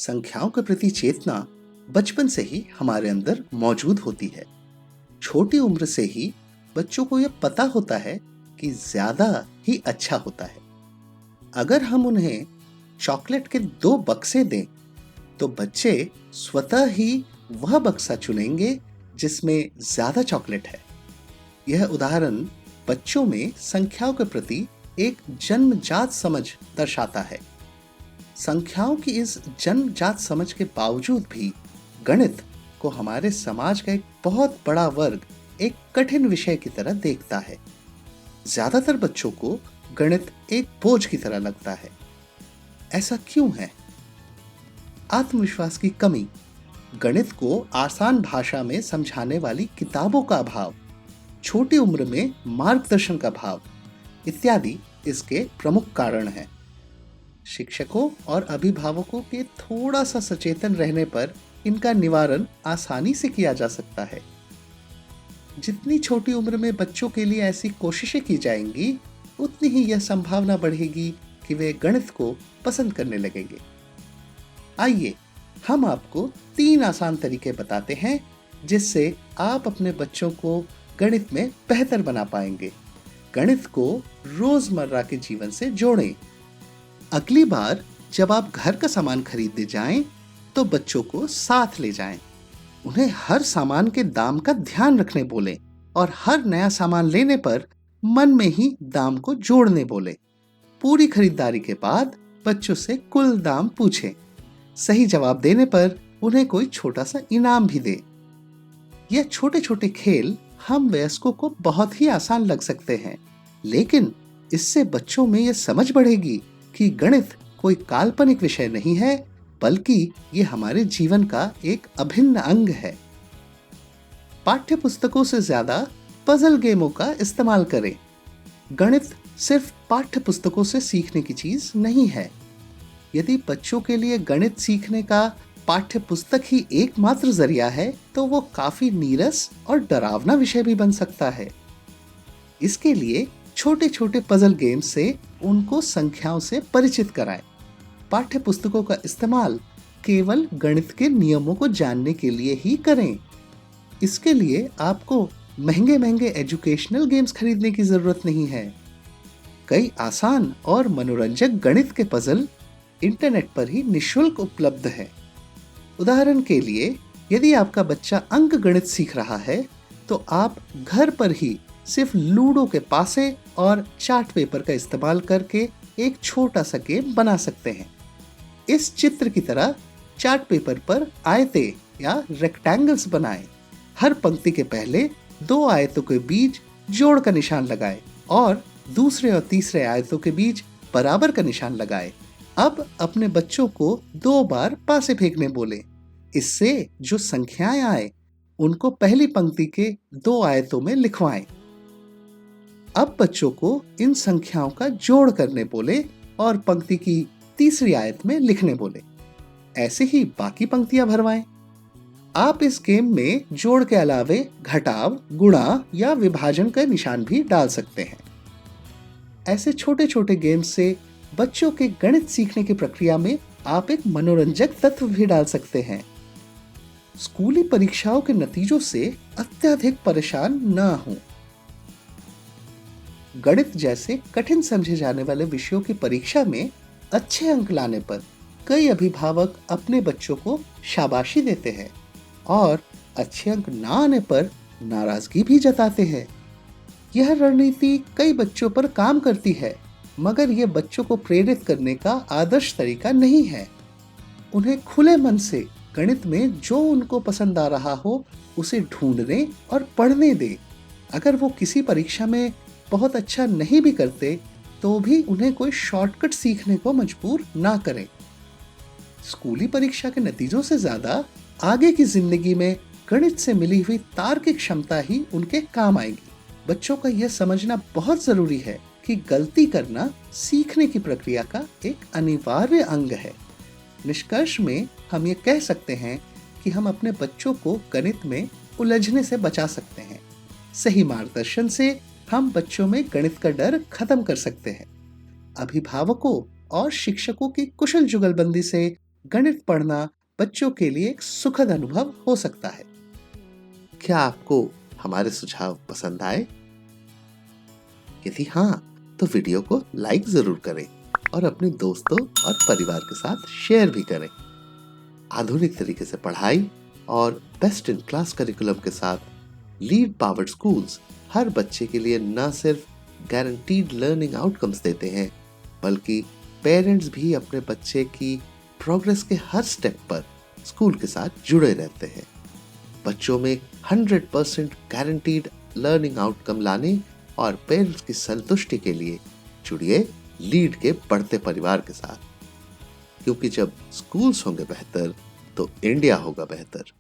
संख्याओं के प्रति चेतना बचपन से ही हमारे अंदर मौजूद होती है। छोटी उम्र से ही बच्चों को यह पता होता है कि ज्यादा ही अच्छा होता है। अगर हम उन्हें चॉकलेट के 2 बक्से दें तो बच्चे स्वतः ही वह बक्सा चुनेंगे जिसमें ज्यादा चॉकलेट है। यह उदाहरण बच्चों में संख्याओं के प्रति एक जन्मजात समझ दर्शाता है। संख्याओं की इस जन्मजात समझ के बावजूद भी गणित को हमारे समाज का एक बहुत बड़ा वर्ग एक कठिन विषय की तरह देखता है। ज्यादातर बच्चों को गणित एक बोझ की तरह लगता है। ऐसा क्यों है? आत्मविश्वास की कमी, गणित को आसान भाषा में समझाने वाली किताबों का अभाव, छोटी उम्र में मार्गदर्शन का अभाव इत्यादि इसके प्रमुख कारण हैं। शिक्षकों और अभिभावकों के थोड़ा सा सचेतन रहने पर इनका निवारण आसानी से किया जा सकता है। जितनी छोटी उम्र में बच्चों के लिए ऐसी कोशिशें की जाएंगी, उतनी ही यह संभावना बढ़ेगी कि वे गणित को पसंद करने लगेंगे। आइए हम आपको 3 आसान तरीके बताते हैं जिससे आप अपने बच्चों को गणित में बेहतर बना पाएंगे। गणित को रोजमर्रा के जीवन से जोड़ें। अगली बार जब आप घर का सामान खरीदने जाएं, तो बच्चों को साथ ले जाएं। उन्हें हर सामान के दाम का ध्यान रखने बोलें और हर नया सामान लेने पर मन में ही दाम को जोड़ने बोलें। पूरी खरीदारी के बाद बच्चों से कुल दाम पूछें। सही जवाब देने पर उन्हें कोई छोटा सा इनाम भी दें। यह छोटे छोटे खेल हम वयस्कों को बहुत ही आसान लग सकते हैं, लेकिन इससे बच्चों में यह समझ बढ़ेगी कि गणित कोई काल्पनिक विषय नहीं है, बल्कि ये हमारे जीवन का एक अभिन्न अंग है। पाठ्य पुस्तकों से ज्यादा पजल गेमों का इस्तेमाल करें। गणित सिर्फ पाठ्य पुस्तकों से सीखने की चीज नहीं है। यदि बच्चों के लिए गणित सीखने का पाठ्य पुस्तक ही एकमात्र जरिया है, तो वो काफी नीरस और डरावना विषय भी बन सकता है। इसके लिए छोटे छोटे पजल गेम से उनको संख्याओं से परिचित कराएं। पाठ्य पुस्तकों का इस्तेमाल केवल गणित के नियमों को जानने के लिए ही करें। इसके लिए आपको महंगे महंगे एजुकेशनल गेम्स खरीदने की जरूरत नहीं है। कई आसान और मनोरंजक गणित के पजल इंटरनेट पर ही निशुल्क उपलब्ध है। उदाहरण के लिए, यदि आपका बच्चा अंक गणित सीख रहा है, तो आप घर पर ही सिर्फ लूडो के पासे और चार्ट पेपर का इस्तेमाल करके एक छोटा सा गेम बना सकते हैं। इस चित्र की तरह चार्ट पेपर पर आयतें या रेक्टेंगल्स बनाएं। हर पंक्ति के पहले 2 आयतों के बीच जोड़ का निशान लगाएं और दूसरे और तीसरे आयतों के बीच बराबर का निशान लगाएं। अब अपने बच्चों को 2 बार पासे फेंकने बोलें। इससे जो संख्याएं आए उनको पहली पंक्ति के 2 आयतों में लिखवाएं। अब बच्चों को इन संख्याओं का जोड़ करने बोले और पंक्ति की तीसरी आयत में लिखने बोले। ऐसे ही बाकी पंक्तियां भरवाएं। आप इस गेम में जोड़ के अलावे घटाव, गुणा या विभाजन का निशान भी डाल सकते हैं। ऐसे छोटे छोटे गेम से बच्चों के गणित सीखने की प्रक्रिया में आप एक मनोरंजक तत्व भी डाल सकते हैं। स्कूली परीक्षाओं के नतीजों से अत्यधिक परेशान न हों। गणित जैसे कठिन समझे जाने वाले विषयों की परीक्षा में अच्छे अंक लाने पर कई अभिभावक अपने बच्चों को शाबाशी देते हैं और अच्छे अंक ना आने पर नाराजगी भी जताते हैं। यह रणनीति कई बच्चों पर काम करती है, मगर यह बच्चों को प्रेरित करने का आदर्श तरीका नहीं है। उन्हें खुले मन से गणित में जो उनको पसंद आ रहा हो उसे ढूंढने और पढ़ने दें। अगर वो किसी परीक्षा में बहुत अच्छा नहीं भी करते, तो भी उन्हें कोई शॉर्टकट सीखने को मजबूर ना करें। स्कूली परीक्षा के नतीजों से ज्यादा आगे की जिंदगी में गणित से मिली हुई तार्किक क्षमता ही उनके काम आएगी। बच्चों का यह समझना बहुत जरूरी है कि गलती करना सीखने की प्रक्रिया का एक अनिवार्य अंग है। निष्कर्ष में हम ये कह सकते हैं कि हम अपने बच्चों को गणित में उलझने से बचा सकते हैं। सही मार्गदर्शन से हम बच्चों में गणित का डर खत्म कर सकते हैं। अभिभावकों और शिक्षकों की कुशल जुगलबंदी से गणित पढ़ना बच्चों के लिए एक सुखद अनुभव हो सकता है। क्या आपको हमारे सुझाव पसंद आए? यदि हाँ, तो वीडियो को लाइक जरूर करें और अपने दोस्तों और परिवार के साथ शेयर भी करें। आधुनिक तरीके से पढ़ाई और बेस्ट इन क्लास करिकुलम के साथ लीड पावर्ड स्कूल्स हर बच्चे के लिए न सिर्फ गारंटीड लर्निंग आउटकम्स देते हैं, बल्कि पेरेंट्स भी अपने बच्चे की प्रोग्रेस के हर स्टेप पर स्कूल के साथ जुड़े रहते हैं। बच्चों में 100% गारंटीड लर्निंग आउटकम लाने और पेरेंट्स की संतुष्टि के लिए जुड़िए लीड के बढ़ते परिवार के साथ, क्योंकि जब स्कूल्स होंगे बेहतर तो इंडिया होगा बेहतर।